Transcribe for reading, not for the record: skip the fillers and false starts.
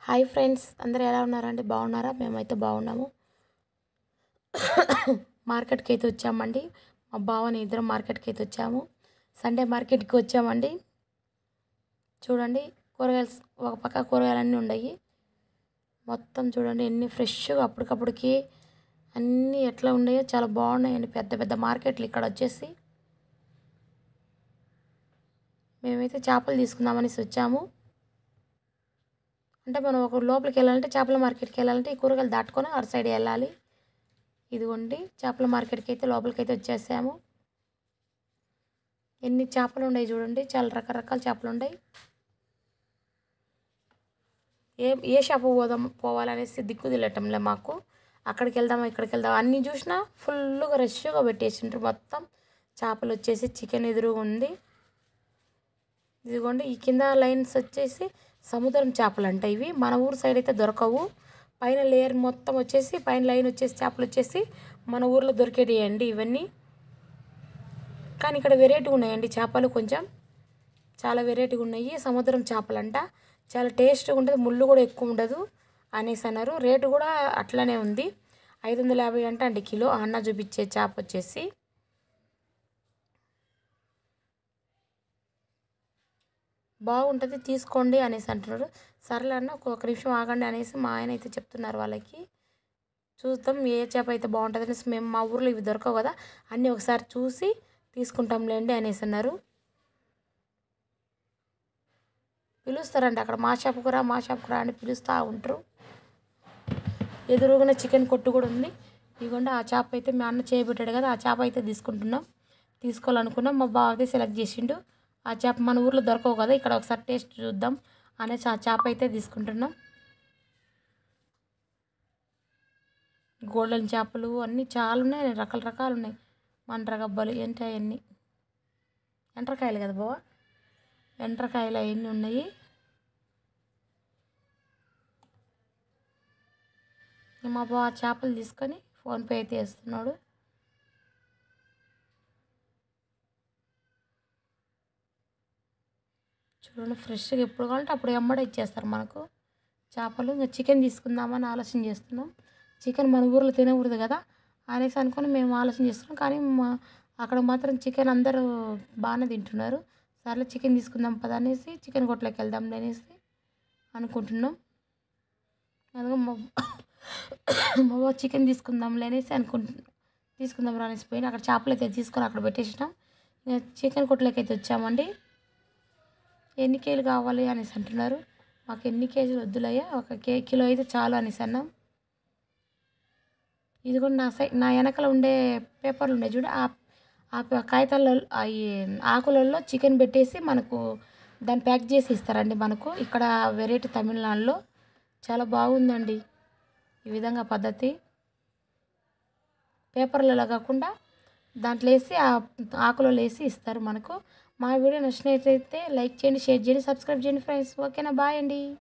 Hi friends, అందరూ ఎలా ఉన్నారండి? బాగున్నారా? మేమైతే బాగున్నాము. మార్కెట్కి అయితే వచ్చామండి. మా బావని ఇద్దరం మార్కెట్కి అయితే వచ్చాము. సండే మార్కెట్కి వచ్చామండి. చూడండి, కూరగాయలు ఒక పక్క కూరగాయలన్నీ ఉన్నాయి. మొత్తం చూడండి ఎన్ని ఫ్రెష్గా అప్పటికప్పటికి అన్నీ ఎట్లా ఉన్నాయో చాలా బాగున్నాయండి. పెద్ద పెద్ద మార్కెట్లు ఇక్కడ వచ్చేసి. మేమైతే చేపలు తీసుకుందామనేసి వచ్చాము. అంటే మనం ఒక లోపలికి వెళ్ళాలంటే చేపల మార్కెట్కి వెళ్ళాలంటే ఈ కూరగాయలు దాటుకొని అటు సైడ్ వెళ్ళాలి. ఇదిగోండి, చేపల మార్కెట్కి అయితే లోపలికి అయితే వచ్చేసాము. ఎన్ని చేపలు ఉన్నాయి చూడండి, చాలా రకరకాల చేపలు ఉన్నాయి. ఏ షాపు పోవాలనేసి దిక్కు తెలియటంలే మాకు. అక్కడికి వెళ్దామా ఇక్కడికి వెళ్దామా అన్నీ చూసినా ఫుల్గా రష్గా పెట్టేసిండ్రు. మొత్తం చేపలు వచ్చేసి చికెన్ ఎదురుగా ఉంది. ఇదిగోండి, ఈ కింద లైన్స్ వచ్చేసి సముద్రం చేపలు అంట. ఇవి మన ఊరు సైడ్ అయితే దొరకవు. పైన లేయర్ మొత్తం వచ్చేసి పైన లైన్ వచ్చేసి చేపలు వచ్చేసి మన ఊర్లో దొరికేటియండి ఇవన్నీ. కానీ ఇక్కడ వెరైటీగా ఉన్నాయండి చేపలు, కొంచెం చాలా వెరైటీగా ఉన్నాయి. సముద్రం చేపలంట, చాలా టేస్ట్గా ఉంటుంది, ముళ్ళు కూడా ఎక్కువ ఉండదు అనేసి అన్నారు. రేటు కూడా అట్లనే ఉంది, 550 అండి కిలో. అన్న చూపించే చేప వచ్చేసి బాగుంటుంది, తీసుకోండి అనేసి అంటున్నారు. సర్లే అన్న, ఒక నిమిషం ఆగండి అనేసి మా ఆయన అయితే చెప్తున్నారు వాళ్ళకి. చూద్దాం ఏ చేప అయితే బాగుంటుంది అనేసి. మేము మా ఊర్లో ఇవి దొరకవు కదా, అన్నీ ఒకసారి చూసి తీసుకుంటాంలేండి అనేసి అన్నారు. పిలుస్తారండి అక్కడ, మా షాపుకు రా మా షాపుకు రా అని పిలుస్తూ ఉంటారు. ఎదురుగానే చికెన్ కొట్టు కూడా ఉంది. ఇదిగోండి, ఆ చేప అయితే మా అన్న చేయబెట్టాడు కదా, ఆ చేప అయితే తీసుకోవాలనుకున్నాం. మా బావ అయితే సెలెక్ట్ చేసిండు. ఆ చేప మన ఊర్లో దొరకవు కదా, ఇక్కడ ఒకసారి టేస్ట్ చూద్దాం అనేసి ఆ చేప అయితే తీసుకుంటున్నాం. గోల్డెన్ చేపలు అన్నీ చాలా ఉన్నాయి, రకాలు ఉన్నాయి. మండ్రగబ్బలు ఏంటి అవన్నీ ఎండ్రకాయలు కదా బావ, ఎండ్రకాయలు అవన్నీ ఉన్నాయి. మా బావ చేపలు తీసుకొని ఫోన్పే అయితే వేస్తున్నాడు. చూడండి, ఫ్రెష్గా ఎప్పుడు కావాలంటే అప్పుడు ఎమ్మడే ఇచ్చేస్తారు మనకు చేపలు. ఇంకా చికెన్ తీసుకుందామని ఆలోచన చేస్తున్నాం. చికెన్ మన ఊర్లో తినకూడదు కదా అనేసి అనుకొని మేము ఆలోచన చేస్తున్నాం. కానీ అక్కడ మాత్రం చికెన్ అందరూ బాగానే తింటున్నారు. సర్లే చికెన్ తీసుకుందాం పద అనేసి చికెన్ కొట్లోకి వెళ్దాం అనేసి అనుకుంటున్నాం. అదిగో మా బావ చికెన్ తీసుకుందాంలే అనేసి తీసుకుందాం అనేసి పోయినా అక్కడ చేపలు అయితే తీసుకొని అక్కడ పెట్టేసినాం. ఇంకా చికెన్ కొట్లోకి అయితే వచ్చామండి. ఎన్ని కేజీలు కావాలి అనేసి అంటున్నారు. మాకు ఎన్ని కేజీలు వద్దులయ్యా, ఒక కిలో అయితే చాలు అనేసి అన్నాం. ఇది కూడా నా వెనకాల ఉండే పేపర్లు ఉండే చూడు, ఆ కాగితాల్లో ఈ ఆకులలో చికెన్ పెట్టేసి మనకు దాన్ని ప్యాక్ చేసి ఇస్తారండి మనకు. ఇక్కడ వెరైటీ తమిళనాడులో చాలా బాగుందండి ఈ విధంగా పద్ధతి. పేపర్లలో కాకుండా దాంట్లో వేసి ఆ ఆకులలో వేసి ఇస్తారు మనకు. మా వీడియో నచ్చినట్లయితే లైక్ చేయండి, షేర్ చేయండి, సబ్స్క్రైబ్ చేయండి ఫ్రెండ్స్. ఓకేనా? బాయ్ అండి.